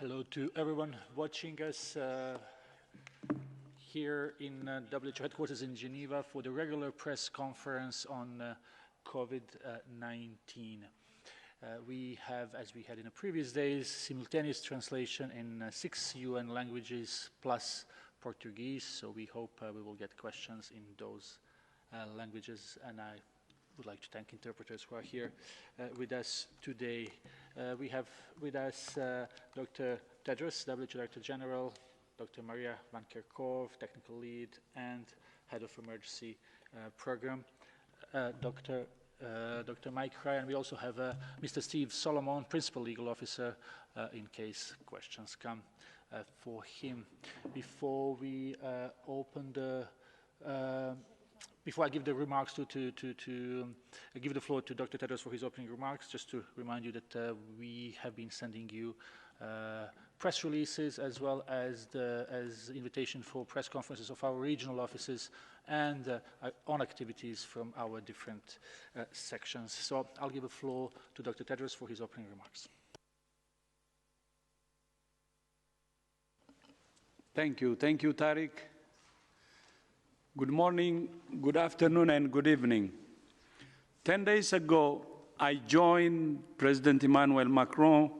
Hello to everyone watching us here in WHO headquarters in Geneva for the regular press conference on COVID-19. We have, as we had in the previous days, simultaneous translation in 6 UN languages plus Portuguese, so we hope we will get questions in those languages, and I would like to thank interpreters who are here with us today. We have with us Dr. Tedros, WHO Director General, Dr. Maria Van Kerkhove, Technical Lead and Head of Emergency Program, Dr. Mike Ryan. We also have Mr. Steve Solomon, Principal Legal Officer, in case questions come for him. Before we open the before I give the remarks give the floor to Dr. Tedros for his opening remarks, just to remind you that we have been sending you press releases as well as invitation for press conferences of our regional offices and on activities from our different sections. So I'll give the floor to Dr. Tedros for his opening remarks. Thank you, Tariq. Good morning, good afternoon, and good evening. 10 days ago, I joined President Emmanuel Macron,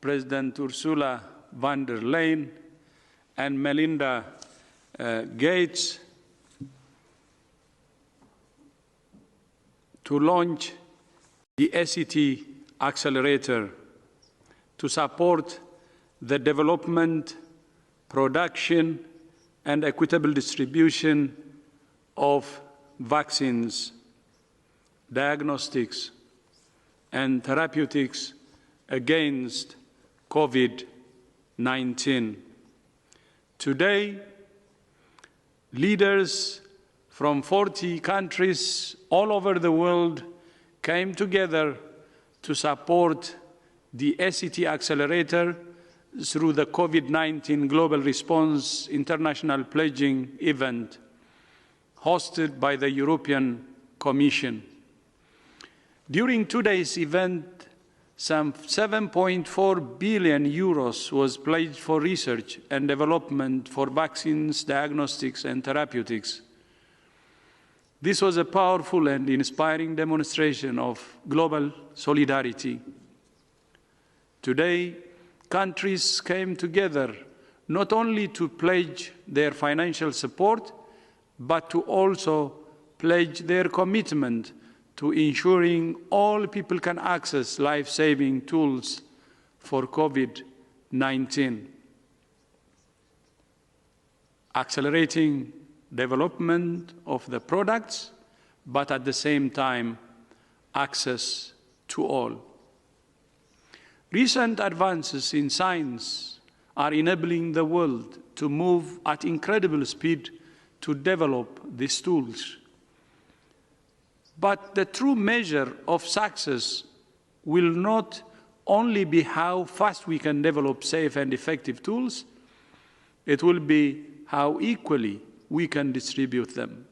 President Ursula von der Leyen, and Melinda Gates to launch the SET Accelerator to support the development, production, and equitable distribution of vaccines, diagnostics, and therapeutics against COVID-19. Today, leaders from 40 countries all over the world came together to support the SET Accelerator through the COVID-19 Global Response International Pledging event hosted by the European Commission. During today's event, some 7.4 billion euros was pledged for research and development for vaccines, diagnostics, and therapeutics. This was a powerful and inspiring demonstration of global solidarity. Today, countries came together not only to pledge their financial support, but to also pledge their commitment to ensuring all people can access life-saving tools for COVID-19. Accelerating development of the products, but at the same time, access to all. Recent advances in science are enabling the world to move at incredible speed to develop these tools. But the true measure of success will not only be how fast we can develop safe and effective tools, it will be how equally we can distribute them.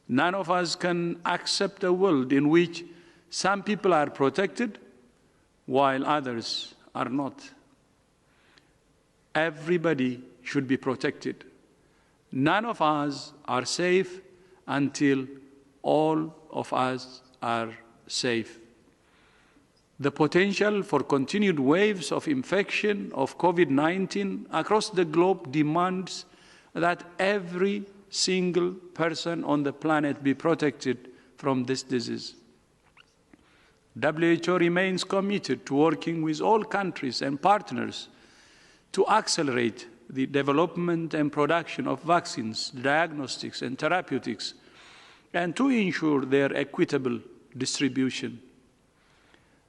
None of us can accept a world in which some people are protected while others are not. Everybody should be protected. None of us are safe until all of us are safe. The potential for continued waves of infection of COVID-19 across the globe demands that every single person on the planet be protected from this disease. WHO remains committed to working with all countries and partners to accelerate the development and production of vaccines, diagnostics, and therapeutics, and to ensure their equitable distribution.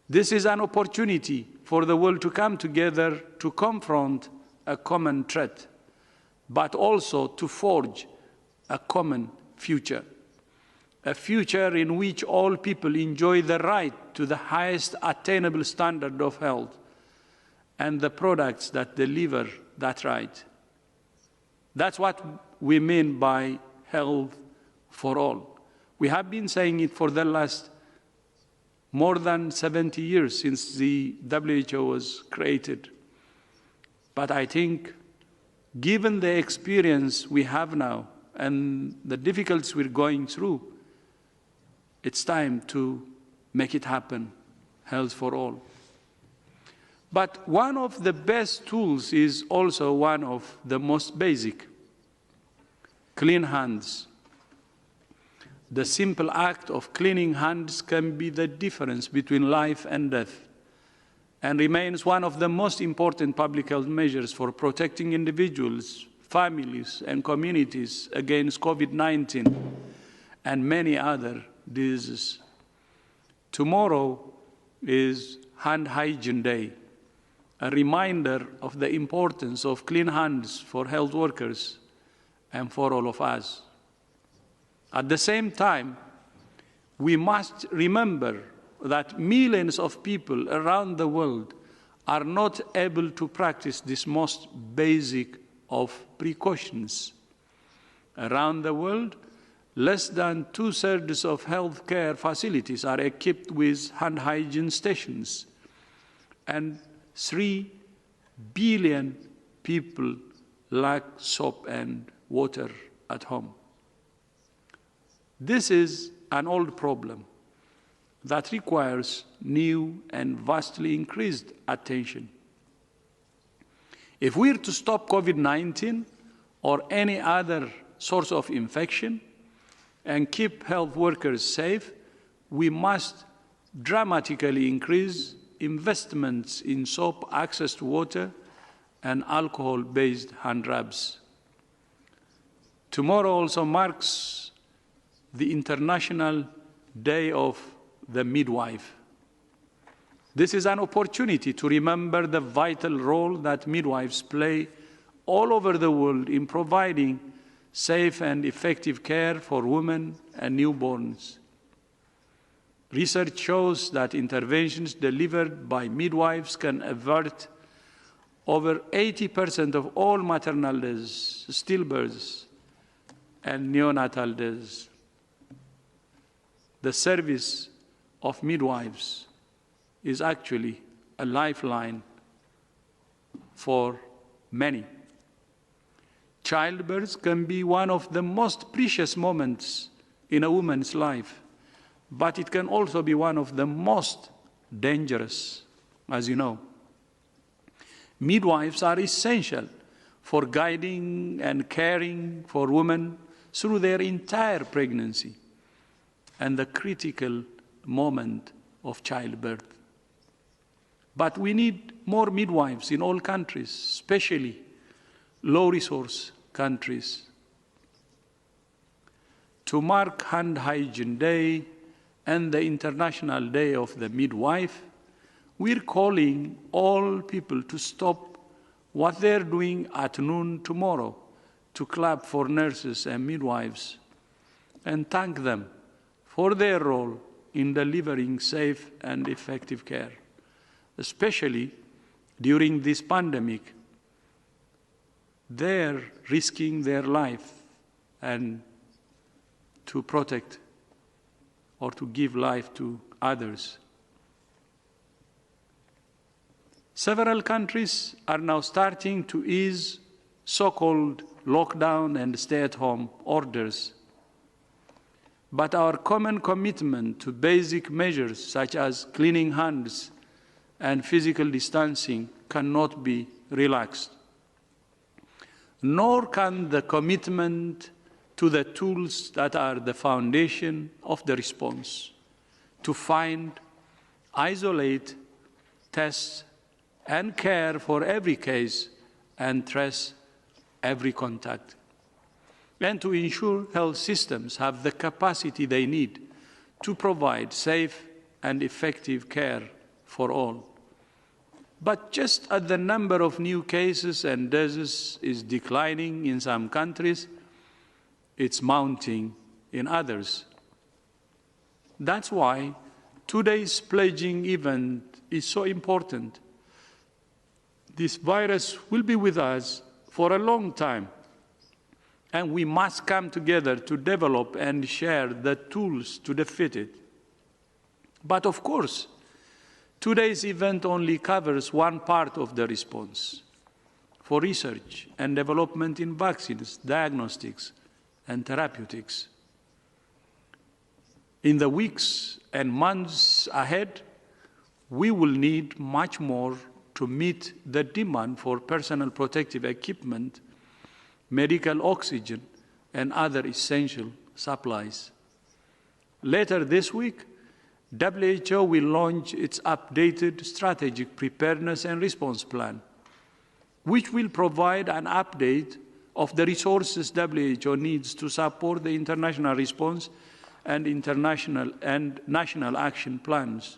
This is an opportunity for the world to come together to confront a common threat, but also to forge a common future. A future in which all people enjoy the right to the highest attainable standard of health and the products that deliver that right. That's what we mean by health for all. We have been saying it for the last more than 70 years since the WHO was created. But I think, given the experience we have now and the difficulties we're going through, it's time to make it happen, health for all. But one of the best tools is also one of the most basic: clean hands. The simple act of cleaning hands can be the difference between life and death, and remains one of the most important public health measures for protecting individuals, families, and communities against COVID-19 and many other diseases. Tomorrow is Hand Hygiene Day, a reminder of the importance of clean hands for health workers and for all of us. At the same time, we must remember that millions of people around the world are not able to practice this most basic of precautions. Around the world, less than 2/3 of healthcare facilities are equipped with hand hygiene stations, and 3 billion people lack soap and water at home. This is an old problem that requires new and vastly increased attention. If we're to stop COVID-19 or any other source of infection and keep health workers safe, we must dramatically increase investments in soap, access to water, and alcohol-based hand rubs. Tomorrow also marks the International Day of the Midwife. This is an opportunity to remember the vital role that midwives play all over the world in providing safe and effective care for women and newborns. Research shows that interventions delivered by midwives can avert over 80% of all maternal deaths, stillbirths, and neonatal deaths. The service of midwives is actually a lifeline for many. Childbirth can be one of the most precious moments in a woman's life, but it can also be one of the most dangerous, as you know. Midwives are essential for guiding and caring for women through their entire pregnancy and the critical moment of childbirth. But we need more midwives in all countries, especially low-resource countries. To mark Hand Hygiene Day and the International Day of the Midwife, we're calling all people to stop what they're doing at noon tomorrow to clap for nurses and midwives and thank them for their role in delivering safe and effective care, especially during this pandemic. They're risking their life and to protect or to give life to others. Several countries are now starting to ease so-called lockdown and stay-at-home orders. But our common commitment to basic measures such as cleaning hands and physical distancing cannot be relaxed. Nor can the commitment to the tools that are the foundation of the response to find, isolate, test, and care for every case and trace every contact, and to ensure health systems have the capacity they need to provide safe and effective care for all. But just as the number of new cases and deaths is declining in some countries, it's mounting in others. That's why today's pledging event is so important. This virus will be with us for a long time, and we must come together to develop and share the tools to defeat it. But of course, today's event only covers one part of the response. for research and development in vaccines, diagnostics, and therapeutics. In the weeks and months ahead, we will need much more to meet the demand for personal protective equipment, medical oxygen, and other essential supplies. Later this week, WHO will launch its updated Strategic Preparedness and Response Plan, which will provide an update of the resources WHO needs to support the international response and international and national action plans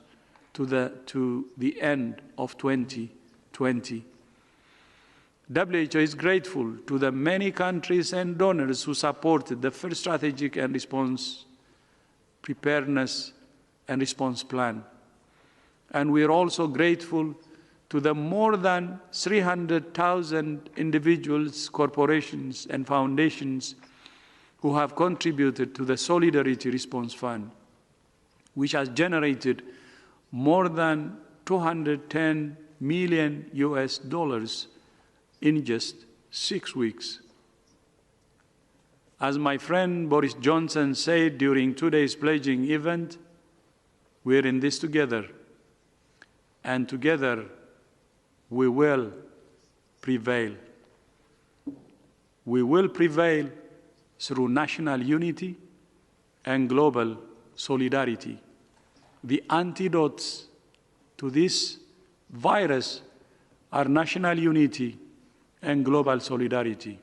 to the end of 2020. WHO is grateful to the many countries and donors who supported the first strategic and response preparedness and response plan. And we are also grateful to the more than 300,000 individuals, corporations, and foundations who have contributed to the Solidarity Response Fund, which has generated more than $210 million in just 6 weeks. As my friend Boris Johnson said during today's pledging event, we're in this together, and together we will prevail. We will prevail through national unity and global solidarity. The antidotes to this virus are national unity and global solidarity.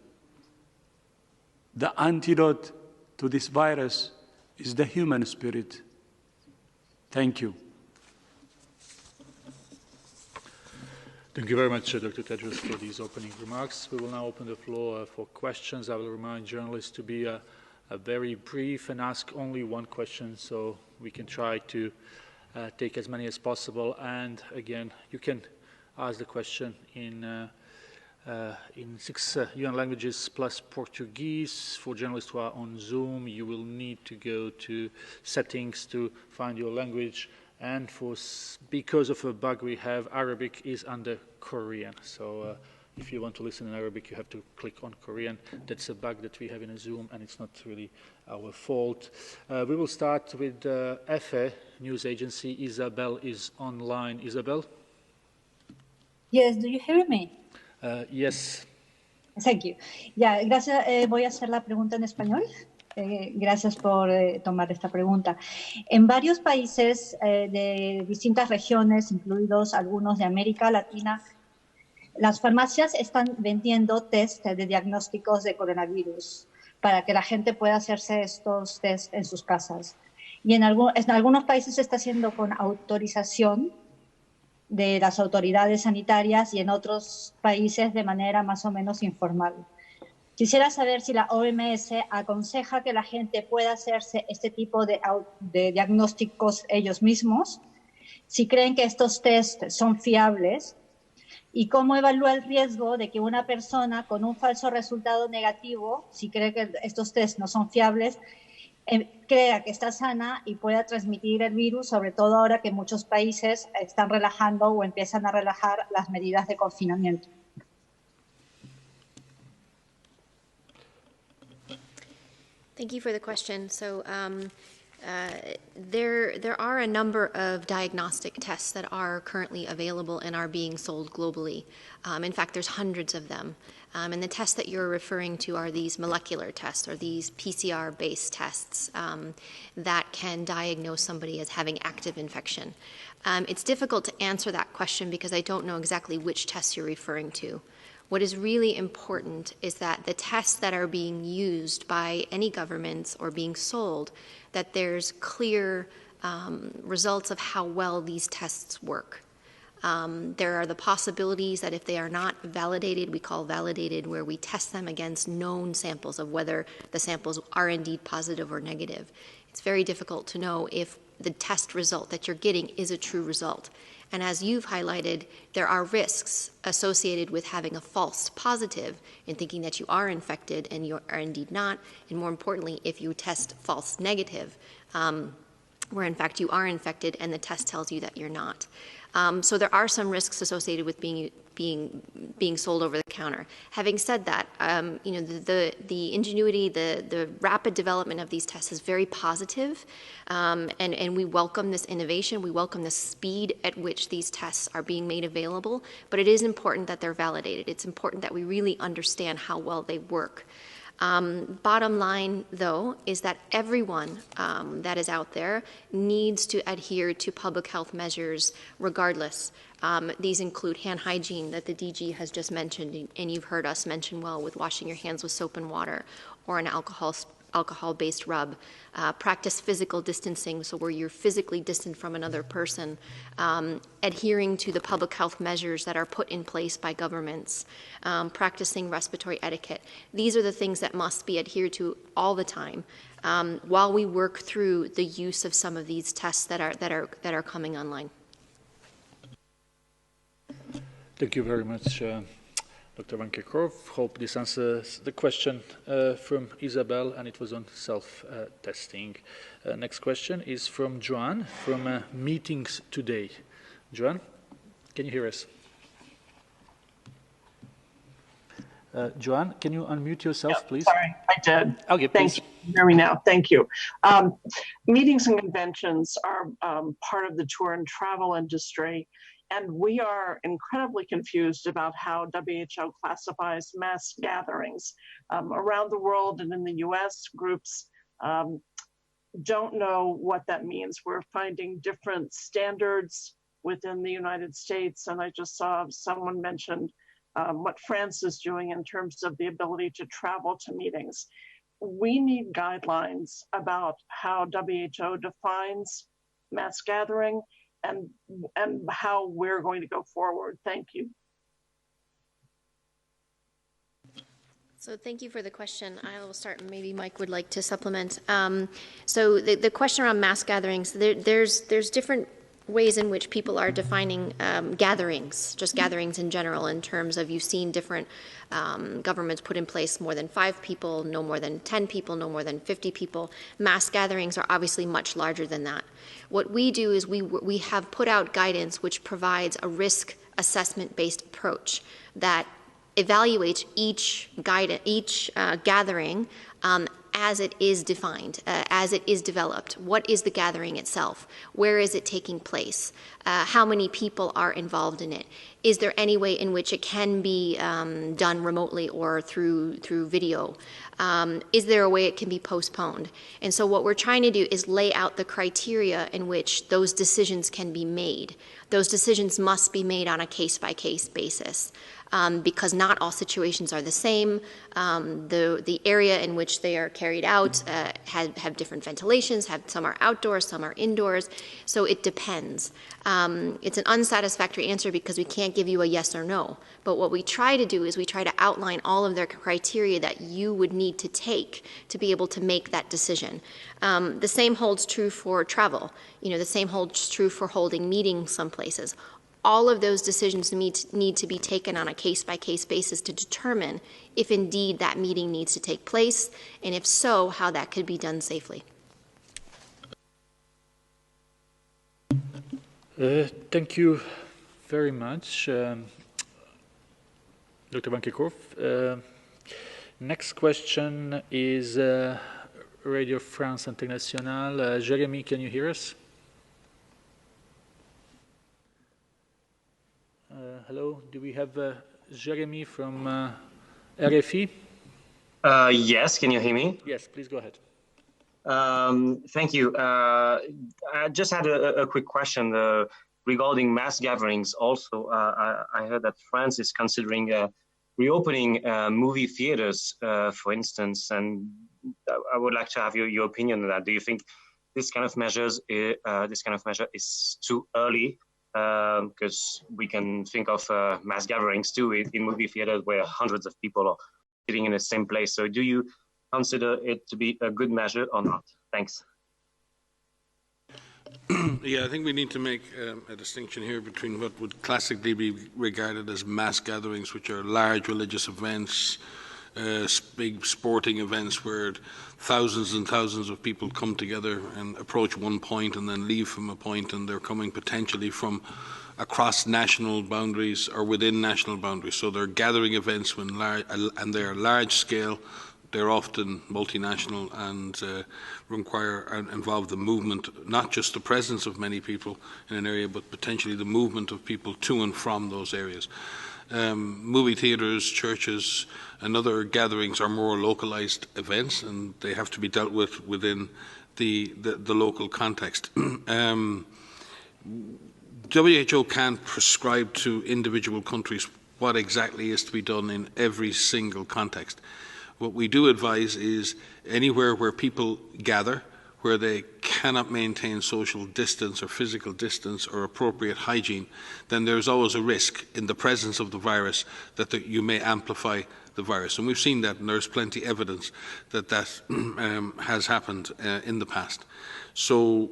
The antidote to this virus is the human spirit. Thank you. Thank you very much, Dr. Tedros, for these opening remarks. We will now open the floor for questions. I will remind journalists to be very brief and ask only one question, so we can try to take as many as possible. And again, you can ask the question in 6 UN languages plus Portuguese. For journalists who are on Zoom, you will need to go to settings to find your language. And because of a bug we have, Arabic is under Korean. So if you want to listen in Arabic, you have to click on Korean. That's a bug that we have in a Zoom, and it's not really our fault. We will start with EFE news agency. Isabel is online. Isabel? Yes, do you hear me? Yes. Thank you. Ya, gracias. Voy a hacer la pregunta en español. Gracias por tomar esta pregunta. En varios países de distintas regiones, incluidos algunos de América Latina, las farmacias están vendiendo test de diagnósticos de coronavirus para que la gente pueda hacerse estos test en sus casas. Y en algunos países se está haciendo con autorización de las autoridades sanitarias y en otros países de manera más o menos informal. Quisiera saber si la OMS aconseja que la gente pueda hacerse este tipo de diagnósticos ellos mismos, si creen que estos test son fiables y cómo evalúa el riesgo de que una persona con un falso resultado negativo, si cree que estos test no son fiables, crea que está sana y pueda transmitir el virus, sobre todo ahora que muchos países están relajando o empiezan a relajar las medidas de confinamiento. Thank you for the question. So there are a number of diagnostic tests that are currently available and are being sold globally. In fact, there's hundreds of them. And the tests that you're referring to are these molecular tests or these PCR-based tests that can diagnose somebody as having active infection. It's difficult to answer that question because I don't know exactly which tests you're referring to. What is really important is that the tests that are being used by any governments or being sold, that there's clear results of how well these tests work. There are the possibilities that if they are not validated, we call validated, where we test them against known samples of whether the samples are indeed positive or negative. It's very difficult to know if the test result that you're getting is a true result. And as you've highlighted, there are risks associated with having a false positive and thinking that you are infected and you are indeed not. And more importantly, if you test false negative, where in fact you are infected and the test tells you that you're not. So there are some risks associated with being being sold over the counter. Having said that, you know, the ingenuity, the rapid development of these tests is very positive, and we welcome this innovation. We welcome the speed at which these tests are being made available, but it is important that they're validated. It's important that we really understand how well they work. Bottom line, though, is that everyone that is out there needs to adhere to public health measures regardless. These include hand hygiene that the DG has just mentioned, and you've heard us mention well, with washing your hands with soap and water or an alcohol-based rub. Practice physical distancing, so where you're physically distant from another person, adhering to the public health measures that are put in place by governments, practicing respiratory etiquette. These are the things that must be adhered to all the time while we work through the use of some of these tests that are coming online. Thank you very much, Dr. Van Kerkhove. Hope this answers the question from Isabel, and it was on self-testing. Next question is from Joan from Meetings Today. Joan, can you hear us? Joan, can you unmute yourself, please? Sorry, I did. Okay, thank you. Hear me now. Thank you. Meetings and conventions are part of the tour and travel industry, and we are incredibly confused about how WHO classifies mass gatherings. Around the world and in the US, groups don't know what that means. We're finding different standards within the United States, and I just saw someone mentioned what France is doing in terms of the ability to travel to meetings. We need guidelines about how WHO defines mass gathering and how we're going to go forward. Thank you. So thank you for the question. I will start, and maybe Mike would like to supplement. So the question around mass gatherings, there's different ways in which people are defining gatherings, just gatherings in general, in terms of, you've seen different governments put in place more than 5 people, no more than 10 people, no more than 50 people. Mass gatherings are obviously much larger than that. What we do is we have put out guidance which provides a risk assessment-based approach that evaluates each gathering as it is defined, as it is developed. What is the gathering itself? Where is it taking place? How many people are involved in it? Is there any way in which it can be done remotely or through video? Is there a way it can be postponed? And so what we're trying to do is lay out the criteria in which those decisions can be made. Those decisions must be made on a case-by-case basis. Because not all situations are the same. The area in which they are carried out have different ventilations, some are outdoors, some are indoors, so it depends. It's an unsatisfactory answer because we can't give you a yes or no, but what we try to do is we try to outline all of their criteria that you would need to take to be able to make that decision. The same holds true for travel. You know, the same holds true for holding meetings some places. All of those decisions need to be taken on a case-by-case basis to determine if indeed that meeting needs to take place, and if so, how that could be done safely. Thank you very much, Dr. Van Kerkhove. Next question is Radio France Internationale. Jeremy, can you hear us? Hello, do we have Jeremy from RFI? Yes, can you hear me? Yes, please go ahead. Thank you. I just had a quick question regarding mass gatherings. Also, I heard that France is considering reopening movie theaters, for instance, and I would like to have your opinion on that. Do you think this kind of measure is too early? Because we can think of mass gatherings too in movie theaters where hundreds of people are sitting in the same place. So do you consider it to be a good measure or not? Thanks. Yeah, I think we need to make a distinction here between what would classically be regarded as mass gatherings, which are large religious events, big sporting events where thousands and thousands of people come together and approach one point and then leave from a point, and they're coming potentially from across national boundaries or within national boundaries. So they're gathering events and they're large scale. They're often multinational and require and involve the movement, not just the presence of many people in an area, but potentially the movement of people to and from those areas. Movie theatres, churches, and other gatherings are more localized events, and they have to be dealt with within the local context. WHO can't prescribe to individual countries what exactly is to be done in every single context. What we do advise is anywhere where people gather, where they cannot maintain social distance or physical distance or appropriate hygiene, then there's always a risk in the presence of the virus that you may amplify the virus. And we've seen that, and there's plenty of evidence that that has happened in the past. So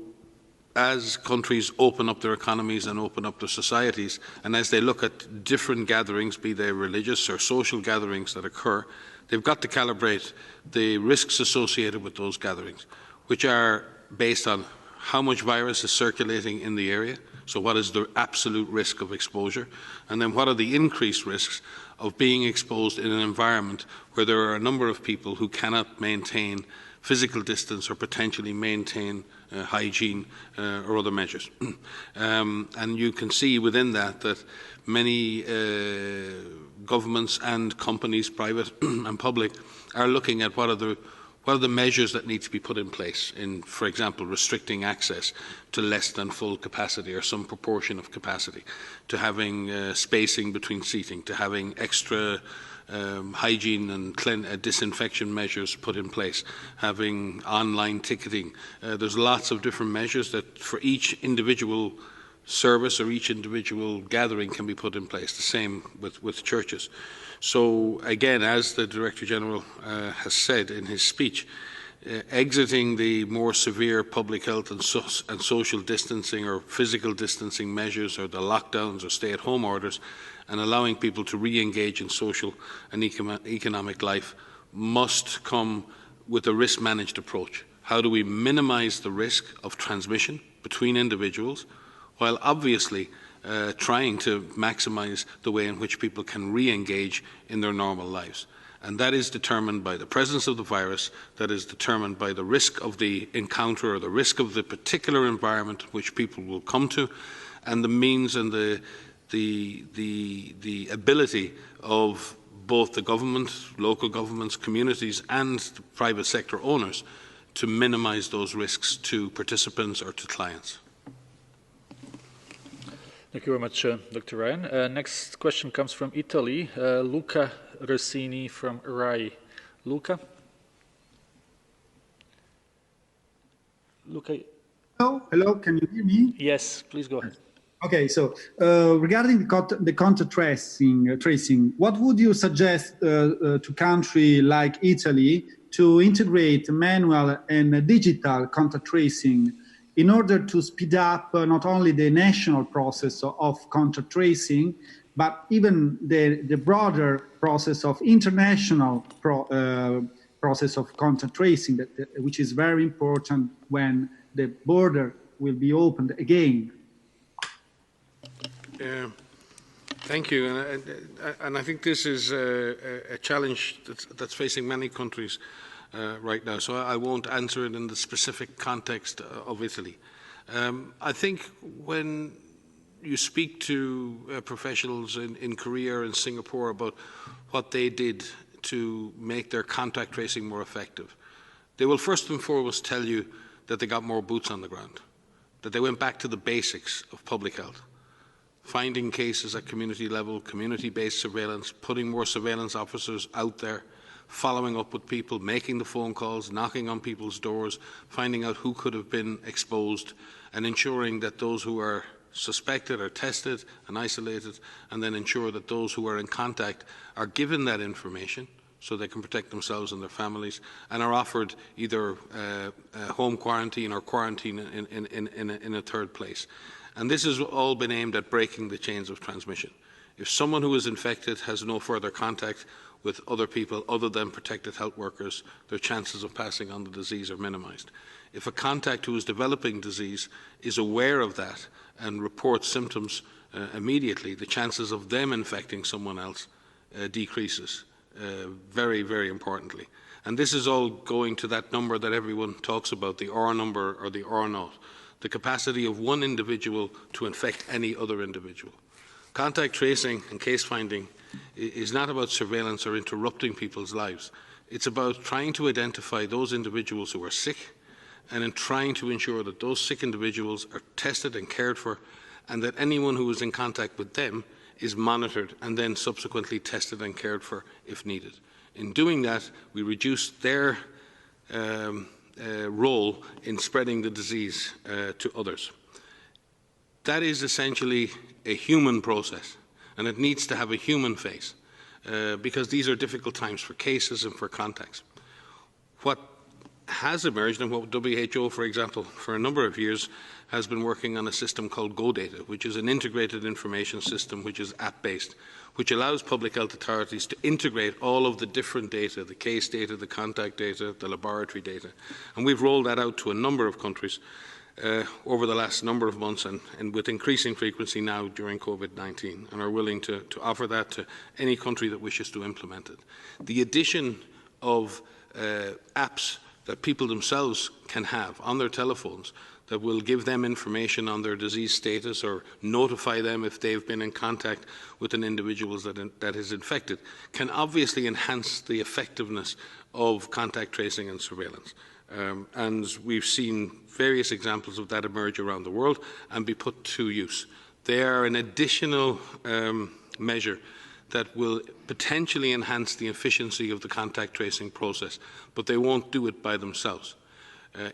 as countries open up their economies and open up their societies, and as they look at different gatherings, be they religious or social gatherings that occur, they've got to calibrate the risks associated with those gatherings, which are based on how much virus is circulating in the area, so what is the absolute risk of exposure, and then what are the increased risks of being exposed in an environment where there are a number of people who cannot maintain physical distance or potentially maintain hygiene or other measures. And you can see within that many governments and companies, private and public, are looking at what are the measures that need to be put in place in, for example, restricting access to less than full capacity or some proportion of capacity, to having spacing between seating, to having extra hygiene and disinfection measures put in place, having online ticketing. There's lots of different measures that for each individual service or each individual gathering can be put in place, the same with churches. So again, as the Director General has said in his speech, exiting the more severe public health and social distancing or physical distancing measures or the lockdowns or stay-at-home orders and allowing people to re-engage in social and economic life must come with a risk-managed approach. How do we minimize the risk of transmission between individuals while obviously trying to maximize the way in which people can re-engage in their normal lives? And that is determined by the presence of the virus, that is determined by the risk of the encounter or the risk of the particular environment which people will come to, and the means and the ability of both the government, local governments, communities and the private sector owners to minimize those risks to participants or to clients. Thank you very much, Dr. Ryan. Next question comes from Italy, Luca Rossini from RAI. Luca? Luca? Hello, can you hear me? Yes, please go ahead. Okay, so regarding the contact tracing, what would you suggest to country like Italy to integrate manual and digital contact tracing in order to speed up not only the national process of contact tracing, but even the broader process of international process of contact tracing, which is very important when the border will be opened again? Thank you, and I think this is a challenge that's facing many countries right now, so I won't answer it in the specific context of Italy. I think when you speak to professionals in Korea and Singapore about what they did to make their contact tracing more effective, they will first and foremost tell you that they got more boots on the ground, that they went back to the basics of public health, finding cases at community level, community-based surveillance, putting more surveillance officers out there, following up with people, making the phone calls, knocking on people's doors, finding out who could have been exposed, and ensuring that those who are suspected are tested and isolated, and then ensure that those who are in contact are given that information so they can protect themselves and their families, and are offered either home quarantine or quarantine in a third place. And this has all been aimed at breaking the chains of transmission. If someone who is infected has no further contact, with other people other than protected health workers, their chances of passing on the disease are minimised. If a contact who is developing disease is aware of that and reports symptoms immediately, the chances of them infecting someone else decreases very, very importantly. And this is all going to that number that everyone talks about, the R number or the R naught, the capacity of one individual to infect any other individual. Contact tracing and case finding is not about surveillance or interrupting people's lives. It's about trying to identify those individuals who are sick and in trying to ensure that those sick individuals are tested and cared for, and that anyone who is in contact with them is monitored and then subsequently tested and cared for if needed. In doing that, we reduce their role in spreading the disease to others. That is essentially a human process, and it needs to have a human face, because these are difficult times for cases and for contacts. What has emerged, and what WHO, for example, for a number of years has been working on a system called GoData, which is an integrated information system which is app-based, which allows public health authorities to integrate all of the different data, the case data, the contact data, the laboratory data. And we've rolled that out to a number of countries over the last number of months, and with increasing frequency now during COVID-19, and are willing to offer that to any country that wishes to implement it. The addition of apps that people themselves can have on their telephones that will give them information on their disease status or notify them if they've been in contact with an individual that is infected, can obviously enhance the effectiveness of contact tracing and surveillance. And we've seen various examples of that emerge around the world and be put to use. They are an additional measure that will potentially enhance the efficiency of the contact tracing process, but they won't do it by themselves.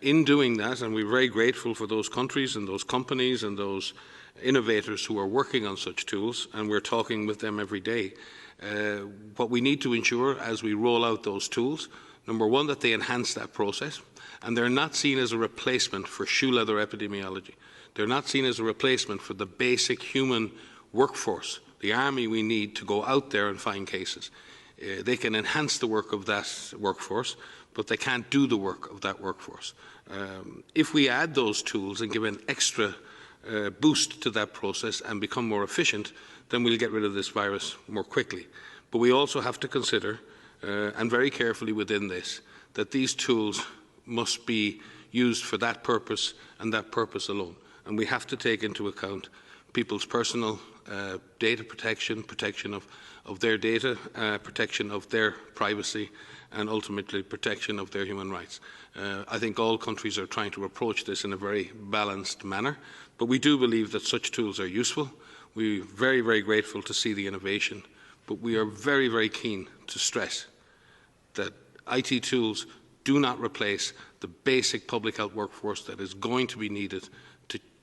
In doing that, and we're very grateful for those countries and those companies and those innovators who are working on such tools, and we're talking with them every day, what we need to ensure as we roll out those tools, number one, that they enhance that process, and they're not seen as a replacement for shoe leather epidemiology. They're not seen as a replacement for the basic human workforce, the army we need to go out there and find cases. They can enhance the work of that workforce, but they can't do the work of that workforce. If we add those tools and give an extra boost to that process and become more efficient, then we'll get rid of this virus more quickly. But we also have to consider, and very carefully within this, that these tools must be used for that purpose and that purpose alone. And we have to take into account people's personal data protection, protection of their data, protection of their privacy, and ultimately protection of their human rights. I think all countries are trying to approach this in a very balanced manner, but we do believe that such tools are useful. We're very, very grateful to see the innovation, but we are very, very keen to stress that IT tools do not replace the basic public health workforce that is going to be needed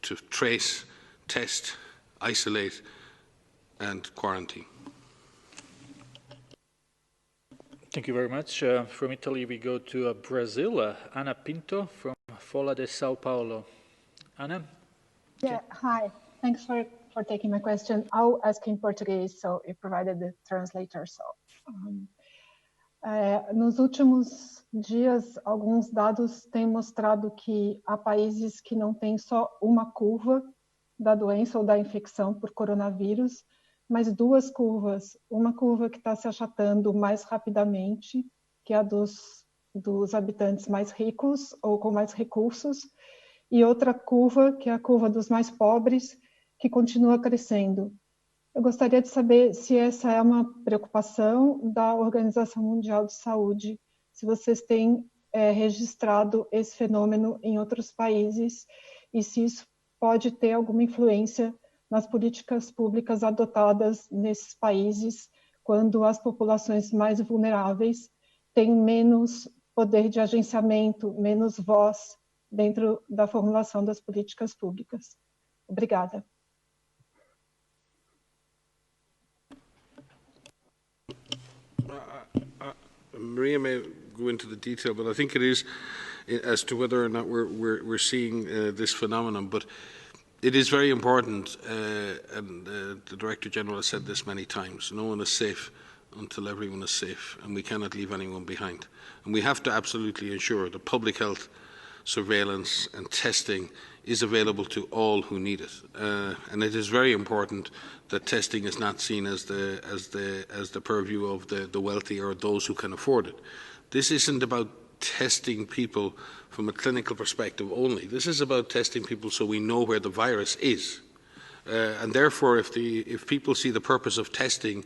to trace, test, isolate, and quarantine. Thank you very much. From Italy, we go to Brazil. Ana Pinto from Folha de São Paulo. Ana? Yeah, hi. Thanks for taking my question. I'll ask in Portuguese, so you provided the translator. So, nos últimos dias, alguns dados têm mostrado que há países que não têm só uma curva da doença ou da infecção por coronavírus, mas duas curvas. Uma curva que está se achatando mais rapidamente, que é a dos habitantes mais ricos ou com mais recursos, e outra curva, que é a curva dos mais pobres, que continua crescendo. Eu gostaria de saber se essa é uma preocupação da Organização Mundial de Saúde, se vocês têm registrado esse fenômeno em outros países e se isso pode ter alguma influência nas políticas públicas adotadas nesses países, quando as populações mais vulneráveis têm menos poder de agenciamento, menos voz dentro da formulação das políticas públicas. Obrigada. Maria may go into the detail, but I think it is as to whether or not we're seeing this phenomenon. But it is very important, and the Director General has said this many times, no one is safe until everyone is safe, and we cannot leave anyone behind. And we have to absolutely ensure that public health surveillance and testing is available to all who need it. And it is very important that testing is not seen as the purview of the wealthy or those who can afford it. This isn't about testing people from a clinical perspective only. This is about testing people so we know where the virus is. And therefore, if people see the purpose of testing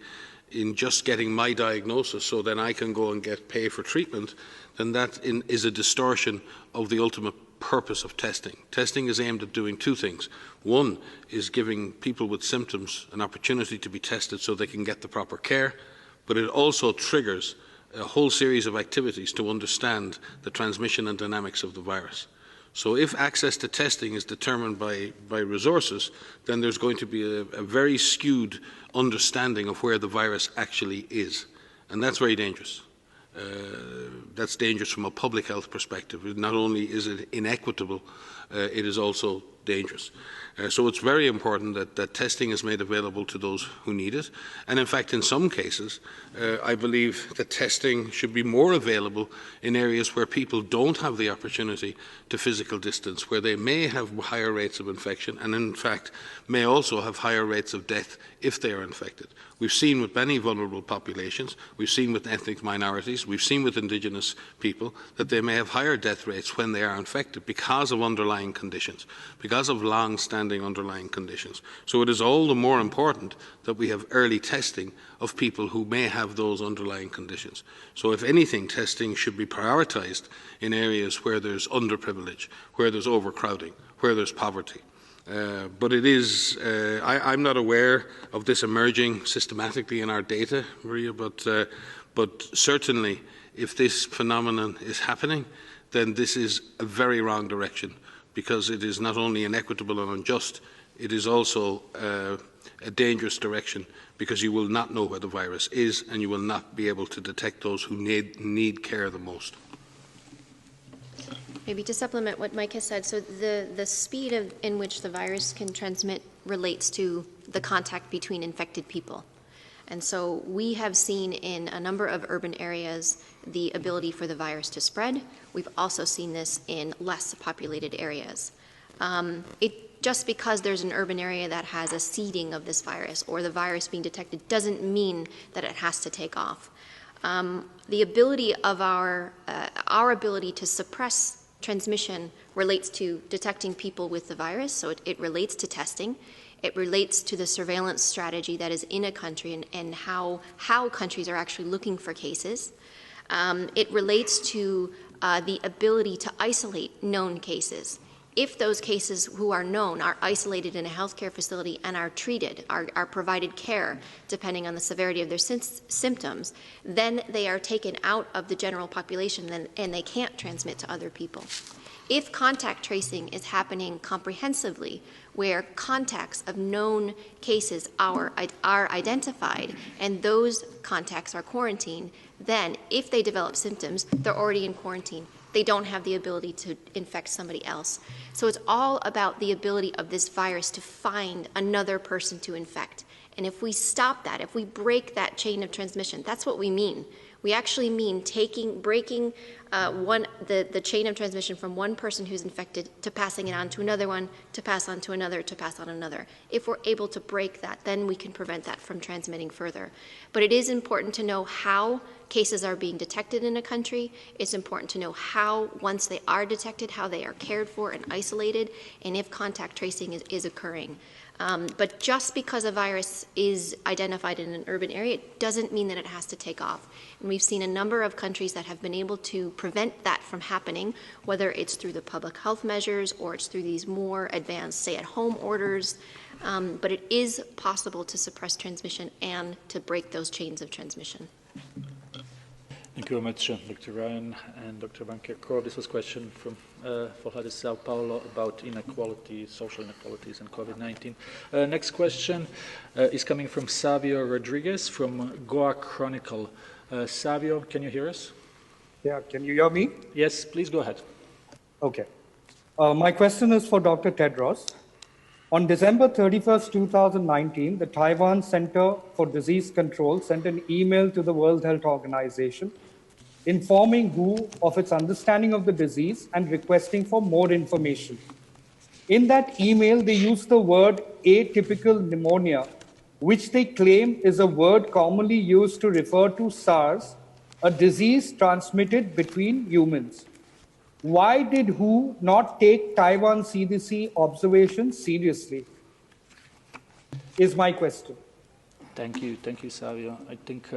in just getting my diagnosis so then I can go and pay for treatment, then that is a distortion of the ultimate purpose of testing. Testing is aimed at doing two things. One is giving people with symptoms an opportunity to be tested so they can get the proper care, but it also triggers a whole series of activities to understand the transmission and dynamics of the virus. So if access to testing is determined by resources, then there's going to be a very skewed understanding of where the virus actually is. And that's very dangerous. That's dangerous from a public health perspective. Not only is it inequitable, it is also dangerous. So it's very important that testing is made available to those who need it. And in fact, in some cases, I believe that testing should be more available in areas where people don't have the opportunity to physical distance, where they may have higher rates of infection and in fact may also have higher rates of death if they are infected. We've seen with many vulnerable populations, we've seen with ethnic minorities, we've seen with indigenous people that they may have higher death rates when they are infected because of underlying conditions, because of long-standing underlying conditions. So it is all the more important that we have early testing of people who may have those underlying conditions. So if anything, testing should be prioritised in areas where there's underprivilege, where there's overcrowding, where there's poverty. But it is, I'm not aware of this emerging systematically in our data, Maria, but certainly if this phenomenon is happening, then this is a very wrong direction, because it is not only inequitable and unjust, it is also a dangerous direction, because you will not know where the virus is and you will not be able to detect those who need care the most. Maybe to supplement what Mike has said, so the speed in which the virus can transmit relates to the contact between infected people. And so we have seen in a number of urban areas the ability for the virus to spread. We've also seen this in less populated areas. Just because there's an urban area that has a seeding of this virus or the virus being detected doesn't mean that it has to take off. The ability of our ability to suppress transmission relates to detecting people with the virus, so it relates to testing. It relates to the surveillance strategy that is in a country and how countries are actually looking for cases. It relates to the ability to isolate known cases. If those cases who are known are isolated in a healthcare facility and are treated, are provided care, depending on the severity of their symptoms, then they are taken out of the general population and they can't transmit to other people. If contact tracing is happening comprehensively, where contacts of known cases are identified and those contacts are quarantined, then if they develop symptoms, they're already in quarantine. They don't have the ability to infect somebody else. So it's all about the ability of this virus to find another person to infect. And if we stop that, if we break that chain of transmission, that's what we mean. We actually mean breaking the chain of transmission from one person who's infected to passing it on to another one, to pass on to another, to pass on another. If we're able to break that, then we can prevent that from transmitting further. But it is important to know how cases are being detected in a country. It's important to know how, once they are detected, how they are cared for and isolated, and if contact tracing is occurring. But just because a virus is identified in an urban area, it doesn't mean that it has to take off. And we've seen a number of countries that have been able to prevent that from happening, whether it's through the public health measures or it's through these more advanced stay-at-home orders. But it is possible to suppress transmission and to break those chains of transmission. Thank you very much, Dr. Ryan and Dr. Van Kerkhove. This was a question from Folha de Sao Paulo about inequality, social inequalities and COVID-19. Next question is coming from Savio Rodriguez from Goa Chronicle. Savio, can you hear us? Yeah, can you hear me? Yes, please go ahead. Okay. My question is for Dr. Tedros. On December 31st, 2019, the Taiwan Center for Disease Control sent an email to the World Health Organization informing WHO of its understanding of the disease and requesting for more information. In that email, they used the word atypical pneumonia, which they claim is a word commonly used to refer to SARS, a disease transmitted between humans. Why did WHO not take Taiwan CDC observations seriously? Is my question. Thank you, Savio. I think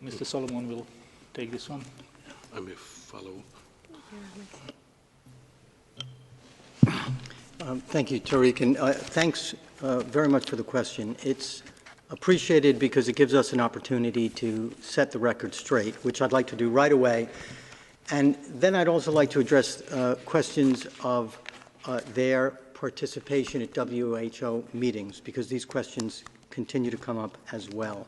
Mr. Solomon will take this one. I may follow. Thank you, Tariq, and thanks very much for the question. It's appreciated because it gives us an opportunity to set the record straight, which I'd like to do right away. And then I'd also like to address questions of their participation at WHO meetings, because these questions continue to come up as well.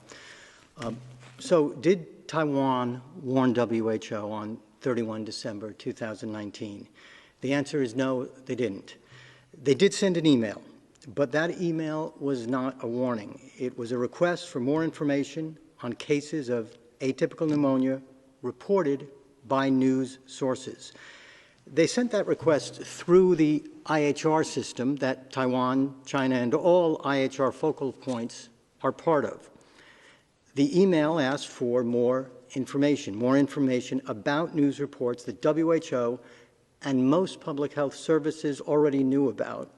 So did Taiwan warn WHO on 31 December 2019? The answer is no, they didn't. They did send an email, but that email was not a warning. It was a request for more information on cases of atypical pneumonia reported by news sources. They sent that request through the IHR system that Taiwan, China, and all IHR focal points are part of. The email asked for more information about news reports that WHO and most public health services already knew about.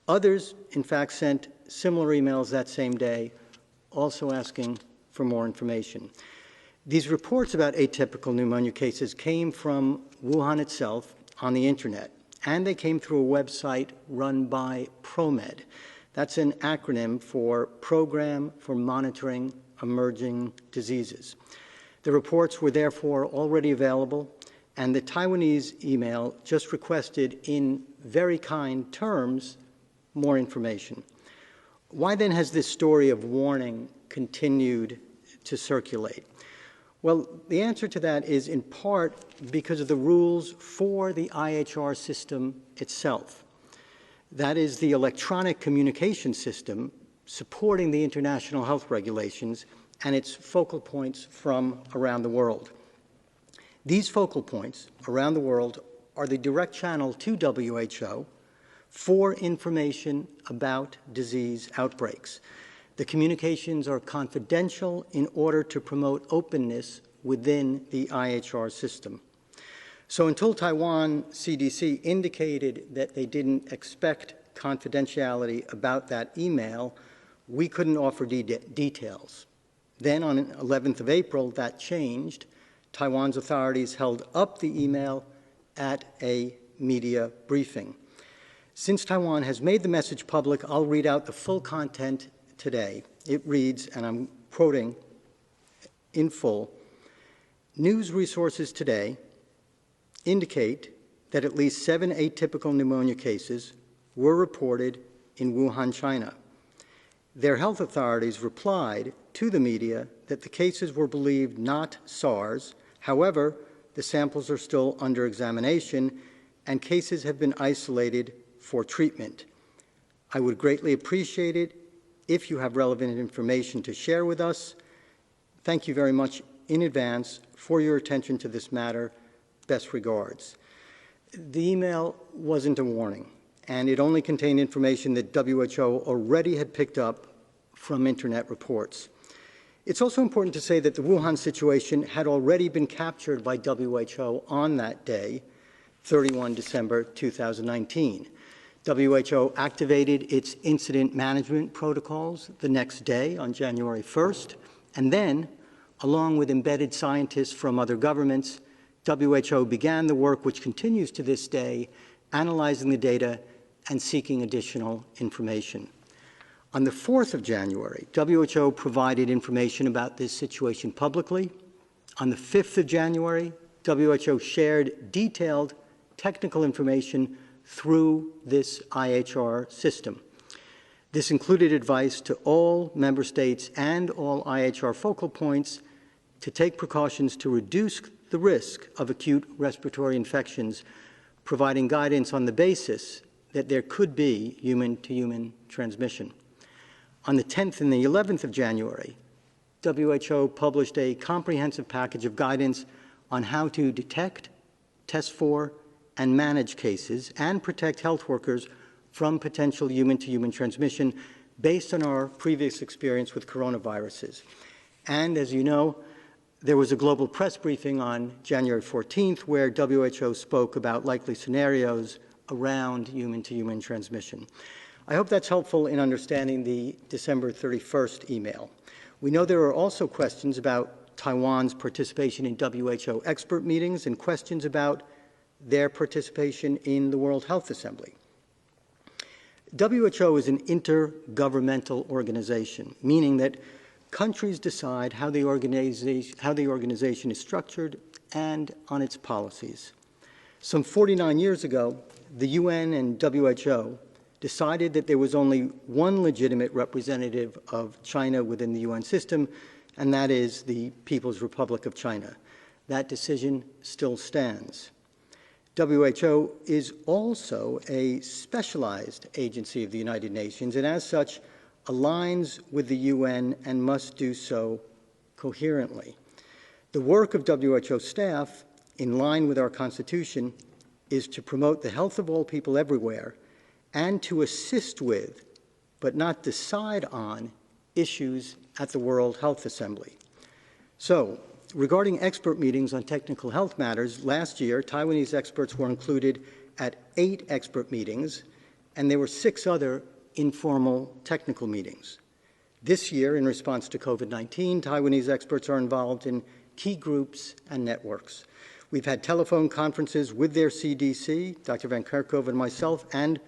Others, in fact, sent similar emails that same day, also asking for more information. These reports about atypical pneumonia cases came from Wuhan itself on the internet, and they came through a website run by ProMed. That's an acronym for Program for Monitoring Emerging Diseases. The reports were therefore already available, and the Taiwanese email just requested in very kind terms more information. Why then has this story of warning continued to circulate? Well, the answer to that is in part because of the rules for the IHR system itself. That is the electronic communication system supporting the international health regulations and its focal points from around the world. These focal points around the world are the direct channel to WHO for information about disease outbreaks. The communications are confidential in order to promote openness within the IHR system. So until Taiwan CDC indicated that they didn't expect confidentiality about that email, we couldn't offer details. Then on 11th of April, that changed. Taiwan's authorities held up the email at a media briefing. Since Taiwan has made the message public, I'll read out the full content today. It reads, and I'm quoting in full, "News resources today indicate that at least 7 atypical pneumonia cases were reported in Wuhan, China. Their health authorities replied to the media that the cases were believed not SARS. However, the samples are still under examination and cases have been isolated for treatment. I would greatly appreciate it if you have relevant information to share with us. Thank you very much in advance for your attention to this matter. Best regards." The email wasn't a warning, and it only contained information that WHO already had picked up from internet reports. It's also important to say that the Wuhan situation had already been captured by WHO on that day, 31 December 2019. WHO activated its incident management protocols the next day on January 1st, and then, along with embedded scientists from other governments, WHO began the work which continues to this day, analyzing the data and seeking additional information. On the 4th of January, WHO provided information about this situation publicly. On the 5th of January, WHO shared detailed technical information through this IHR system. This included advice to all member states and all IHR focal points to take precautions to reduce the risk of acute respiratory infections, providing guidance on the basis that there could be human-to-human transmission. On the 10th and the 11th of January, WHO published a comprehensive package of guidance on how to detect, test for, and manage cases and protect health workers from potential human-to-human transmission based on our previous experience with coronaviruses. And as you know, there was a global press briefing on January 14th where WHO spoke about likely scenarios around human-to-human transmission. I hope that's helpful in understanding the December 31st email. We know there are also questions about Taiwan's participation in WHO expert meetings and questions about their participation in the World Health Assembly. WHO is an intergovernmental organization, meaning that countries decide how the organization is structured and on its policies. Some 49 years ago, the UN and WHO decided that there was only one legitimate representative of China within the UN system, and that is the People's Republic of China. That decision still stands. WHO is also a specialized agency of the United Nations, and as such, aligns with the UN and must do so coherently. The work of WHO staff, in line with our Constitution, is to promote the health of all people everywhere and to assist with, but not decide on, issues at the World Health Assembly. So, regarding expert meetings on technical health matters, last year, Taiwanese experts were included at 8 expert meetings, and there were 6 other informal technical meetings. This year, in response to COVID-19, Taiwanese experts are involved in key groups and networks. We've had telephone conferences with their CDC, Dr. Van Kerkhove and myself, and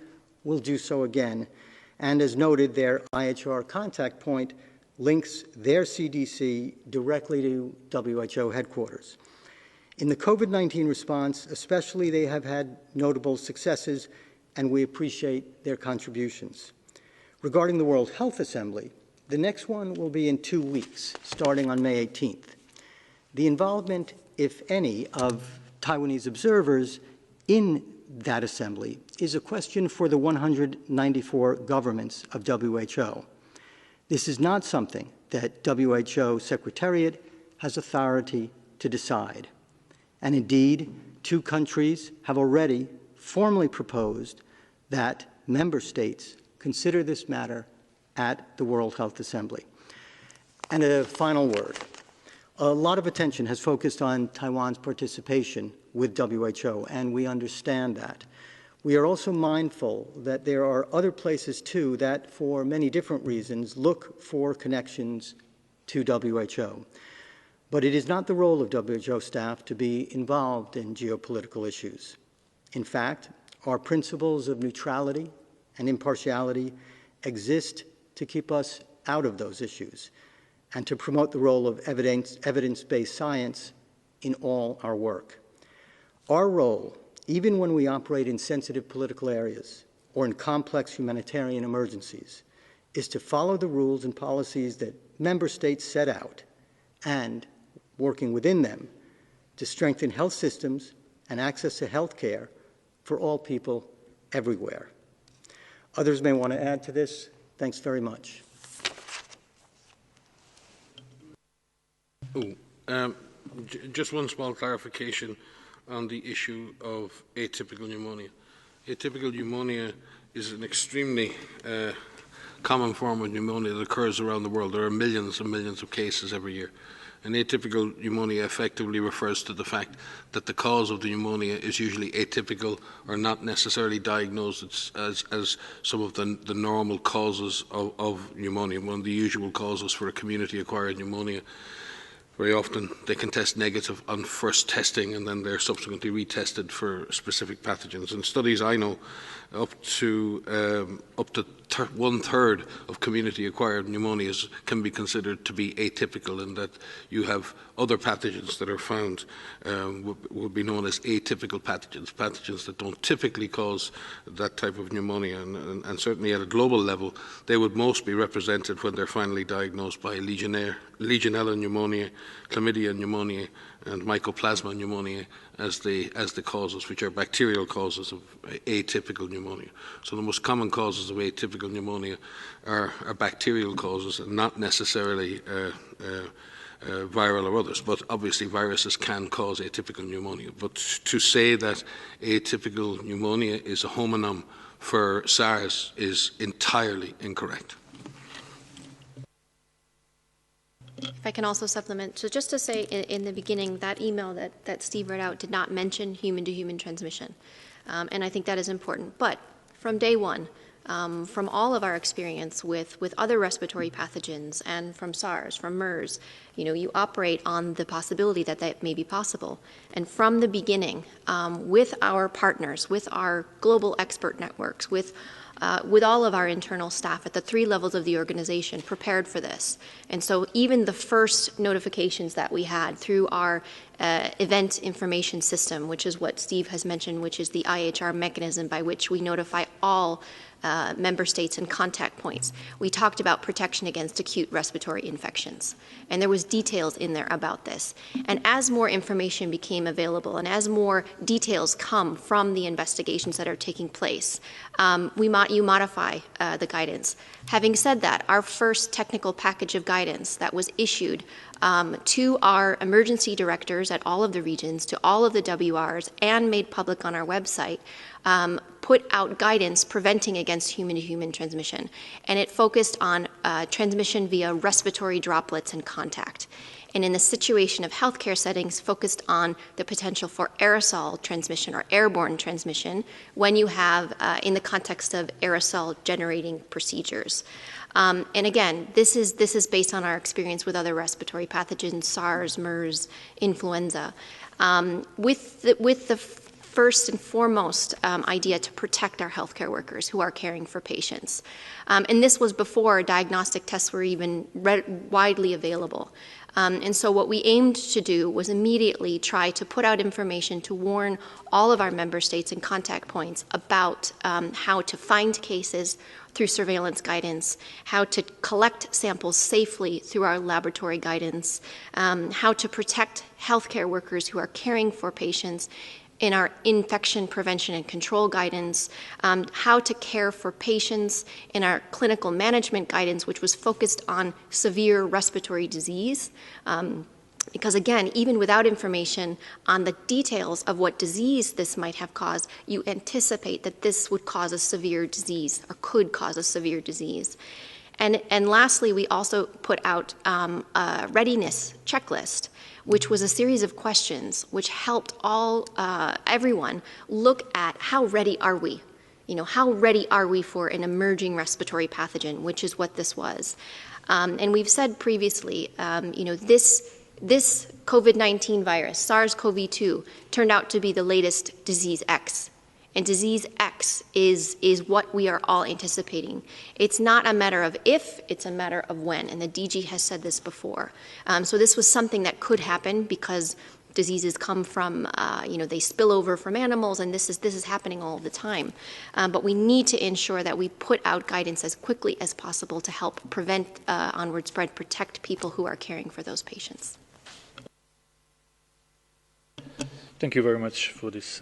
will do so again. And as noted, their IHR contact point links their CDC directly to WHO headquarters. In the COVID-19 response, especially, they have had notable successes, and we appreciate their contributions. Regarding the World Health Assembly, the next one will be in 2 weeks, starting on May 18th. The involvement, if any, of Taiwanese observers in that assembly is a question for the 194 governments of WHO. This is not something that WHO Secretariat has authority to decide. And indeed, 2 countries have already formally proposed that member states consider this matter at the World Health Assembly. And a final word. A lot of attention has focused on Taiwan's participation with WHO, and we understand that. We are also mindful that there are other places, too, that, for many different reasons, look for connections to WHO. But it is not the role of WHO staff to be involved in geopolitical issues. In fact, our principles of neutrality and impartiality exist to keep us out of those issues and to promote the role of evidence-based science in all our work. Our role, even when we operate in sensitive political areas or in complex humanitarian emergencies, is to follow the rules and policies that member states set out and, working within them, to strengthen health systems and access to health care for all people everywhere. Others may want to add to this. Thanks very much. Just one small clarification on the issue of atypical pneumonia. Atypical pneumonia is an extremely common form of pneumonia that occurs around the world. There are millions and millions of cases every year. And atypical pneumonia effectively refers to the fact that the cause of the pneumonia is usually atypical or not necessarily diagnosed as some of the normal causes of pneumonia. One of the usual causes for a community-acquired pneumonia, very often they can test negative on first testing and then they're subsequently retested for specific pathogens. And studies I know, up to 1/3 of community-acquired pneumonias can be considered to be atypical, in that you have other pathogens that are found would be known as atypical pathogens that don't typically cause that type of pneumonia. And certainly at a global level, they would most be represented when they're finally diagnosed by Legionnaires Legionella pneumonia, chlamydia pneumonia, and mycoplasma pneumonia as the causes, which are bacterial causes of atypical pneumonia. So the most common causes of atypical pneumonia are bacterial causes and not necessarily viral or others, but obviously viruses can cause atypical pneumonia. But to say that atypical pneumonia is a homonym for SARS is entirely incorrect. If I can also supplement, so just to say in the beginning, that email that Steve read out did not mention human-to-human transmission, and I think that is important. But from day one, from all of our experience with other respiratory pathogens and from SARS, from MERS, you operate on the possibility that that may be possible. And from the beginning, with our partners, with our global expert networks, with all of our internal staff at the 3 levels of the organization prepared for this. And so even the first notifications that we had through our event information system, which is what Steve has mentioned, which is the IHR mechanism by which we notify all member states and contact points. We talked about protection against acute respiratory infections, and there was details in there about this. And as more information became available and as more details come from the investigations that are taking place, you modify the guidance. Having said that, our first technical package of guidance that was issued to our emergency directors at all of the regions, to all of the WRs, and made public on our website, put out guidance preventing against human-to-human transmission. And it focused on transmission via respiratory droplets and contact. And in the situation of healthcare settings, focused on the potential for aerosol transmission or airborne transmission when you have, in the context of aerosol-generating procedures. And again, this is based on our experience with other respiratory pathogens, SARS, MERS, influenza. With the first and foremost idea to protect our healthcare workers who are caring for patients. And this was before diagnostic tests were even widely available. And so what we aimed to do was immediately try to put out information to warn all of our member states and contact points about how to find cases through surveillance guidance, how to collect samples safely through our laboratory guidance, how to protect healthcare workers who are caring for patients in our infection prevention and control guidance, how to care for patients in our clinical management guidance, which was focused on severe respiratory disease. Because again, even without information on the details of what disease this might have caused, you anticipate that this would cause a severe disease or could cause a severe disease. And lastly, we also put out a readiness checklist, which was a series of questions which helped everyone look at how ready are we? How ready are we for an emerging respiratory pathogen, which is what this was. And we've said previously, this COVID-19 virus, SARS-CoV-2, turned out to be the latest disease X. And disease X is what we are all anticipating. It's not a matter of if, it's a matter of when. And the DG has said this before. So this was something that could happen because diseases come from, they spill over from animals, and this is happening all the time. But we need to ensure that we put out guidance as quickly as possible to help prevent onward spread, protect people who are caring for those patients. Thank you very much for this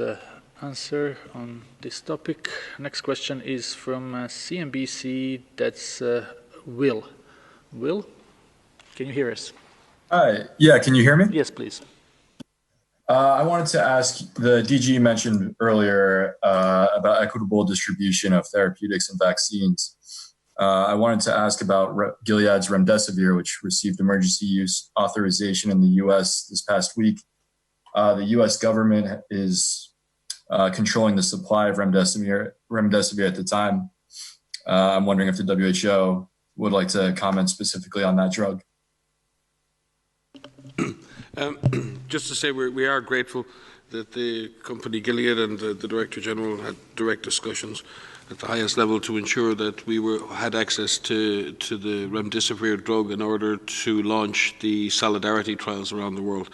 answer on this topic. Next question is from CNBC. That's Will. Will, can you hear us? Hi. Yeah, can you hear me? Yes, please. I wanted to ask, the DG mentioned earlier about equitable distribution of therapeutics and vaccines. I wanted to ask about Gilead's remdesivir, which received emergency use authorization in the U.S. this past week. The U.S. government is controlling the supply of remdesivir at the time. I'm wondering if the WHO would like to comment specifically on that drug. Just to say we are grateful that the company Gilead and the Director General had direct discussions at the highest level to ensure that we had access to the remdesivir drug in order to launch the solidarity trials around the world.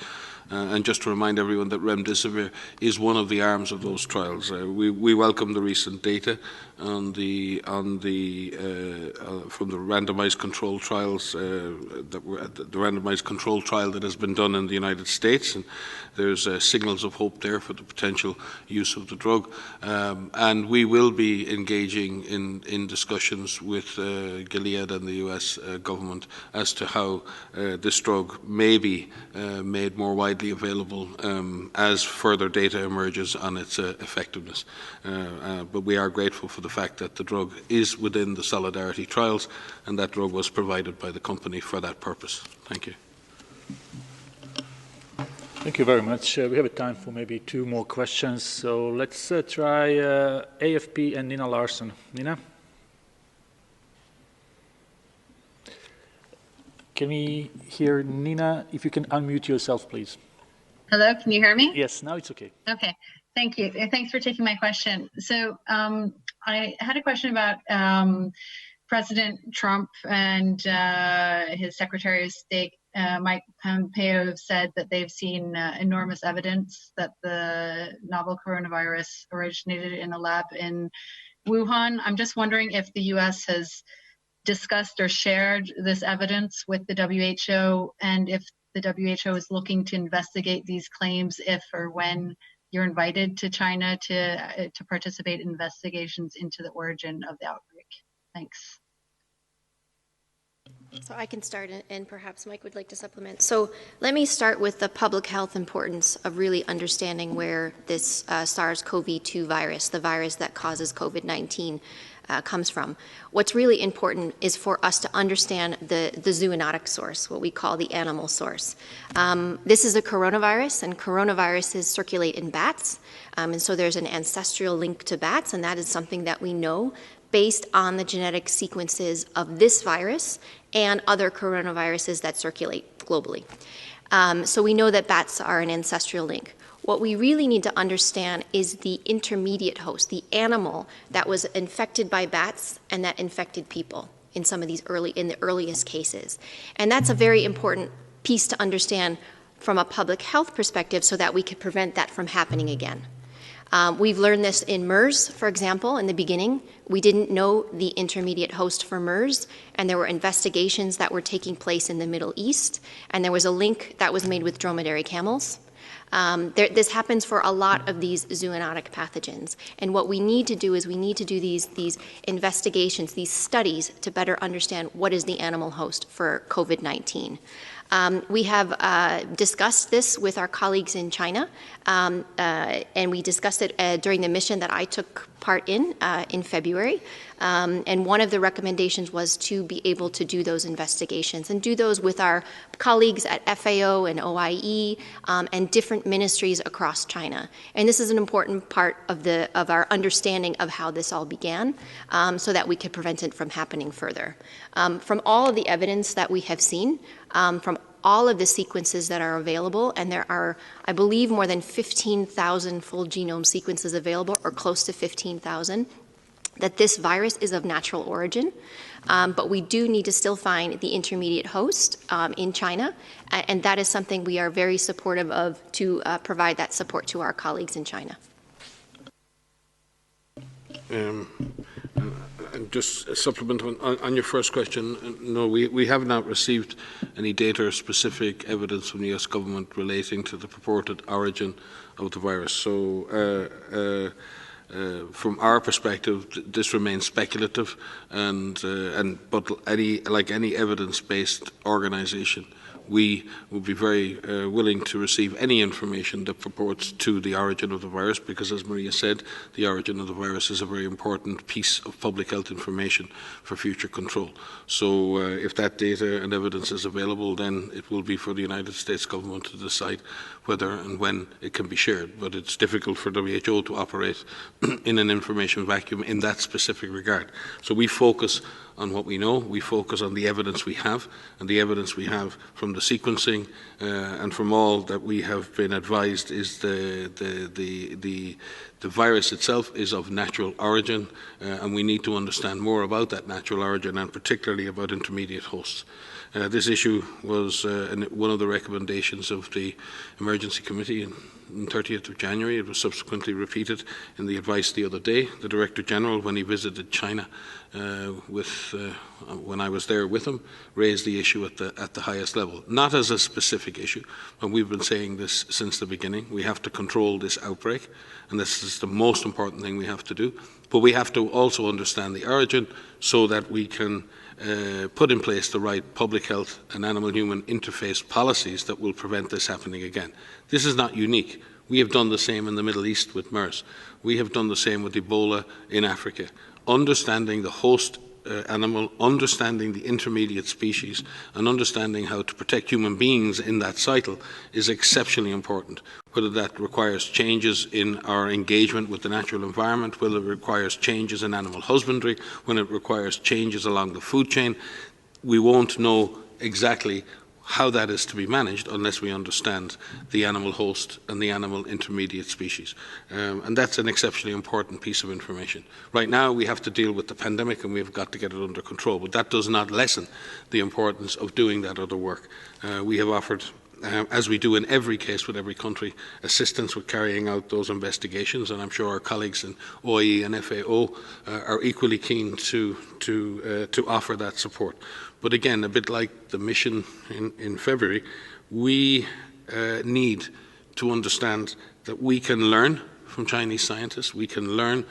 And just to remind everyone that remdesivir is one of the arms of those trials. We welcome the recent data from the randomized control trials the randomized control trial that has been done in the United States, and there's signals of hope there for the potential use of the drug. And we will be engaging in discussions with Gilead and the US government as to how this drug may be made more widely available as further data emerges on its effectiveness. But we are grateful for the fact that the drug is within the Solidarity trials, and that drug was provided by the company for that purpose. Thank you. Thank you very much. We have time for maybe 2 more questions. So let's try AFP and Nina Larsson. Nina? Can we hear Nina? If you can unmute yourself, please. Hello, can you hear me? Yes, now it's okay. Okay, thank you. Thanks for taking my question. So I had a question about President Trump and his Secretary of State, Mike Pompeo, said that they've seen enormous evidence that the novel coronavirus originated in a lab in Wuhan. I'm just wondering if the US has discussed or shared this evidence with the WHO, and if the WHO is looking to investigate these claims if or when you're invited to China to participate in investigations into the origin of the outbreak. Thanks. So I can start, and perhaps Mike would like to supplement. So let me start with the public health importance of really understanding where this SARS-CoV-2 virus, the virus that causes COVID-19, comes from. What's really important is for us to understand the zoonotic source, what we call the animal source. This is a coronavirus, and coronaviruses circulate in bats, and so there's an ancestral link to bats, and that is something that we know based on the genetic sequences of this virus and other coronaviruses that circulate globally. So we know that bats are an ancestral link. What we really need to understand is the intermediate host, the animal that was infected by bats and that infected people in some of these in the earliest cases. And that's a very important piece to understand from a public health perspective so that we could prevent that from happening again. We've learned this in MERS, for example, in the beginning. We didn't know the intermediate host for MERS, and there were investigations that were taking place in the Middle East, and there was a link that was made with dromedary camels. This happens for a lot of these zoonotic pathogens. And what we need to do is we need to do these investigations, these studies, to better understand what is the animal host for COVID-19. We have discussed this with our colleagues in China, and we discussed it during the mission that I took part in February. And one of the recommendations was to be able to do those investigations and do those with our colleagues at FAO and OIE and different ministries across China. And this is an important part of our understanding of how this all began, so that we could prevent it from happening further. From all of the evidence that we have seen, from all of the sequences that are available, and there are, I believe, more than 15,000 full genome sequences available, or close to 15,000, that this virus is of natural origin. But we do need to still find the intermediate host in China, and that is something we are very supportive of to provide that support to our colleagues in China. And just a supplement on your first question, no, we have not received any data or specific evidence from the US government relating to the purported origin of the virus. So from our perspective, this remains speculative, but like any evidence-based organization, we would be very willing to receive any information that purports to the origin of the virus, because, as Maria said, the origin of the virus is a very important piece of public health information for future control. So if that data and evidence is available, then it will be for the United States government to decide whether and when it can be shared. But it's difficult for WHO to operate in an information vacuum in that specific regard. So we focus on what we know, we focus on the evidence we have, and the evidence we have from the sequencing and from all that we have been advised is the virus itself is of natural origin, and we need to understand more about that natural origin, and particularly about intermediate hosts. This issue was one of the recommendations of the Emergency Committee on 30th of January. It was subsequently repeated in the advice the other day. The Director General, when he visited China when I was there with him, raised the issue at the highest level. Not as a specific issue, but we've been saying this since the beginning. We have to control this outbreak, and this is the most important thing we have to do. But we have to also understand the origin so that we can put in place the right public health and animal-human interface policies that will prevent this happening again. This is not unique. We have done the same in the Middle East with MERS. We have done the same with Ebola in Africa. Understanding the host animal, understanding the intermediate species, and understanding how to protect human beings in that cycle is exceptionally important. Whether that requires changes in our engagement with the natural environment, whether it requires changes in animal husbandry, when it requires changes along the food chain, we won't know exactly how that is to be managed unless we understand the animal host and the animal intermediate species. And that's an exceptionally important piece of information. Right now we have to deal with the pandemic and we've got to get it under control, but that does not lessen the importance of doing that other work. We have offered, as we do in every case with every country, assistance with carrying out those investigations, and I'm sure our colleagues in OIE and FAO are equally keen to offer that support. But again, a bit like the mission in February, we need to understand that we can learn from Chinese scientists, we can learn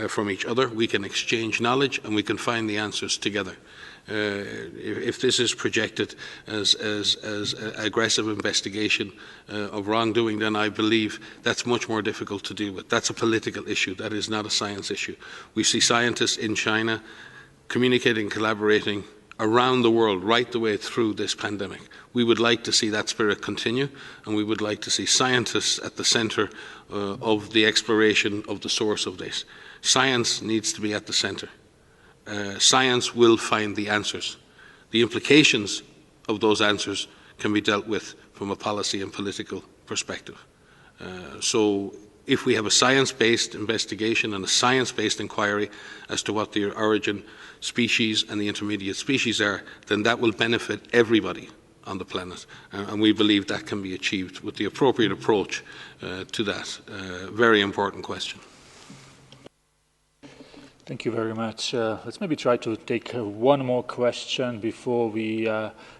from each other, we can exchange knowledge, and we can find the answers together. If this is projected as aggressive investigation of wrongdoing, then I believe that's much more difficult to deal with. That's a political issue. That is not a science issue. We see scientists in China communicating, collaborating around the world right the way through this pandemic. We would like to see that spirit continue, and we would like to see scientists at the centre of the exploration of the source of this. Science needs to be at the centre. Science will find the answers. The implications of those answers can be dealt with from a policy and political perspective. So if we have a science-based investigation and a science-based inquiry as to what the origin species and the intermediate species are, then that will benefit everybody on the planet. And we believe that can be achieved with the appropriate approach to that very important question. Thank you very much. Let's maybe try to take one more question before we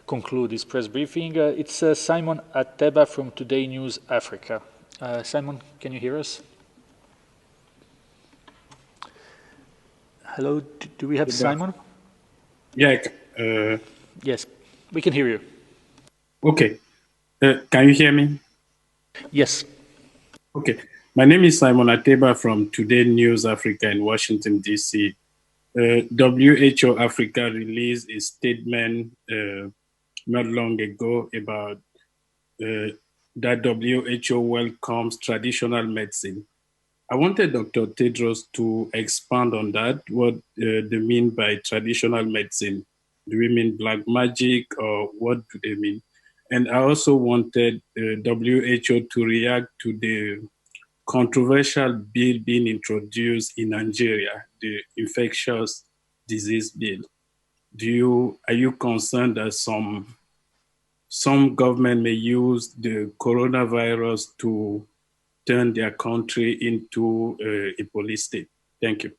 conclude this press briefing. It's Simon Ateba from Today News Africa. Simon, can you hear us? Hello, do we have Simon? Yeah. Yes, we can hear you. Okay. Can you hear me? Yes. Okay. My name is Simon Ateba from Today News Africa in Washington, D.C. WHO Africa released a statement not long ago about that WHO welcomes traditional medicine. I wanted Dr. Tedros to expand on that, what they mean by traditional medicine. Do we mean black magic, or what do they mean? And I also wanted WHO to react to the controversial bill being introduced in Nigeria, the infectious disease bill. Are you concerned that some government may use the coronavirus to turn their country into a police state? Thank you.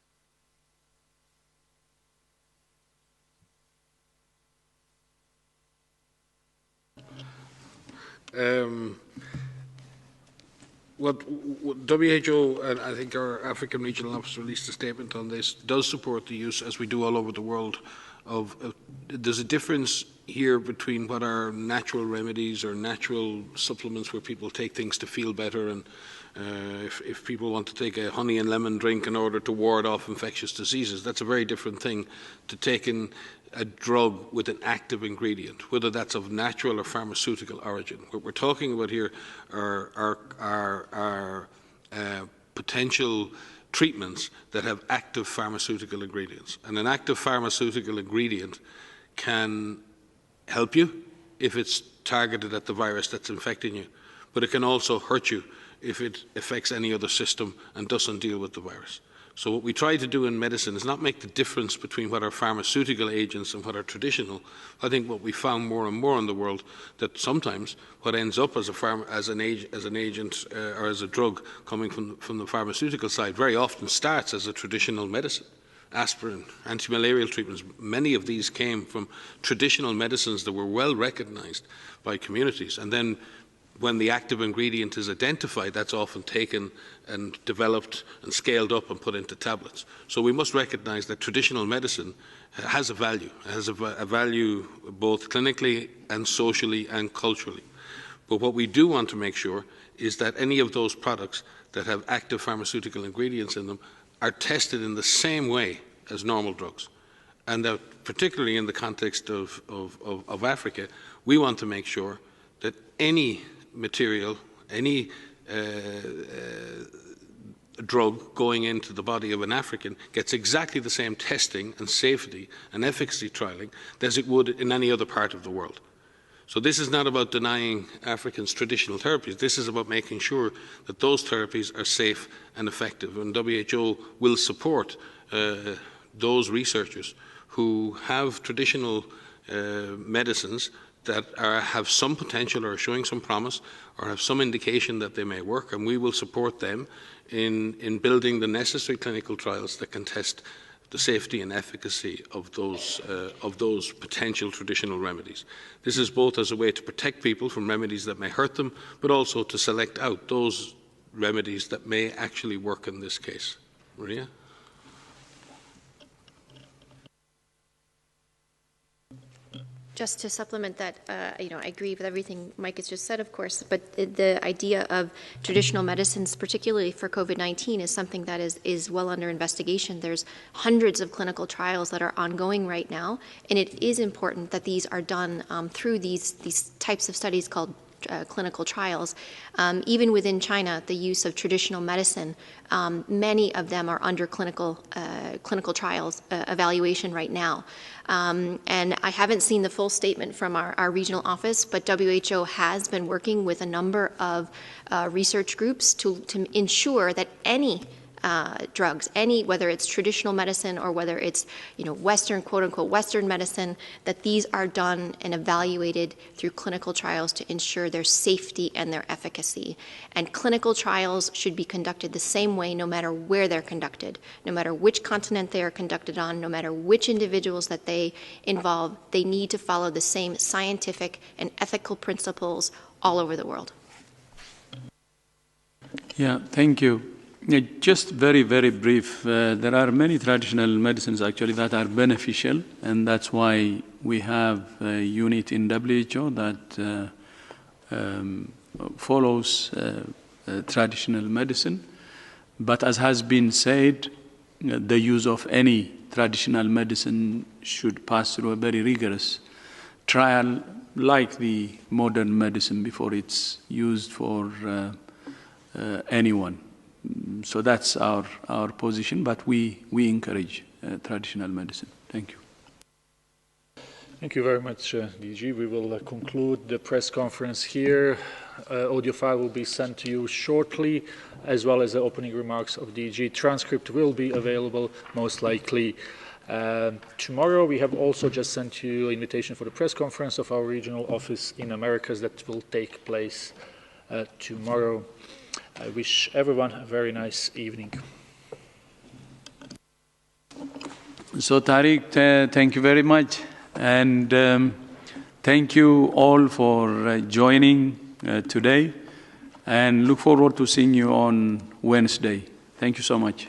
What WHO, and I think our African Regional Office released a statement on this, does support the use, as we do all over the world, of there's a difference here between what are natural remedies or natural supplements where people take things to feel better, and if people want to take a honey and lemon drink in order to ward off infectious diseases, that's a very different thing to taking a drug with an active ingredient, whether that's of natural or pharmaceutical origin. What we're talking about here are potential treatments that have active pharmaceutical ingredients. And an active pharmaceutical ingredient can help you if it's targeted at the virus that's infecting you, but it can also hurt you if it affects any other system and doesn't deal with the virus. So what we try to do in medicine is not make the difference between what are pharmaceutical agents and what are traditional. I think what we found more and more in the world, that sometimes what ends up as an agent or as a drug coming from the pharmaceutical side very often starts as a traditional medicine. Aspirin, antimalarial treatments, many of these came from traditional medicines that were well recognized by communities. And then when the active ingredient is identified, that's often taken and developed and scaled up and put into tablets. So we must recognize that traditional medicine has a value. It has a value both clinically and socially and culturally. But what we do want to make sure is that any of those products that have active pharmaceutical ingredients in them are tested in the same way as normal drugs. And that particularly in the context of Africa, we want to make sure that any material, any drug going into the body of an African gets exactly the same testing and safety and efficacy trialing as it would in any other part of the world. So this is not about denying Africans traditional therapies. This is about making sure that those therapies are safe and effective. And WHO will support those researchers who have traditional medicines that have some potential or are showing some promise or have some indication that they may work, and we will support them in building the necessary clinical trials that can test the safety and efficacy of those potential traditional remedies. This is both as a way to protect people from remedies that may hurt them, but also to select out those remedies that may actually work in this case. Maria? Just to supplement that, I agree with everything Mike has just said, of course, but the idea of traditional medicines, particularly for COVID-19, is something that is well under investigation. There's hundreds of clinical trials that are ongoing right now, and it is important that these are done through these types of studies called clinical trials. Even within China, the use of traditional medicine, many of them are under clinical trials evaluation right now. And I haven't seen the full statement from our regional office, but WHO has been working with a number of research groups to ensure that any drugs, whether it's traditional medicine or whether it's Western, quote unquote, Western medicine, that these are done and evaluated through clinical trials to ensure their safety and their efficacy. And clinical trials should be conducted the same way no matter where they're conducted, no matter which continent they are conducted on, no matter which individuals that they involve, they need to follow the same scientific and ethical principles all over the world. Yeah, thank you. Just very, very brief. There are many traditional medicines actually that are beneficial, and that's why we have a unit in WHO that follows traditional medicine. But as has been said, the use of any traditional medicine should pass through a very rigorous trial like the modern medicine before it's used for anyone. So that's our position, but we encourage traditional medicine. Thank you. Thank you very much, DG. We will conclude the press conference here. Audio file will be sent to you shortly, as well as the opening remarks of DG. Transcript will be available most likely tomorrow. We have also just sent you an invitation for the press conference of our regional office in Americas that will take place tomorrow. I wish everyone a very nice evening. So Tariq, thank you very much. And thank you all for joining today. And look forward to seeing you on Wednesday. Thank you so much.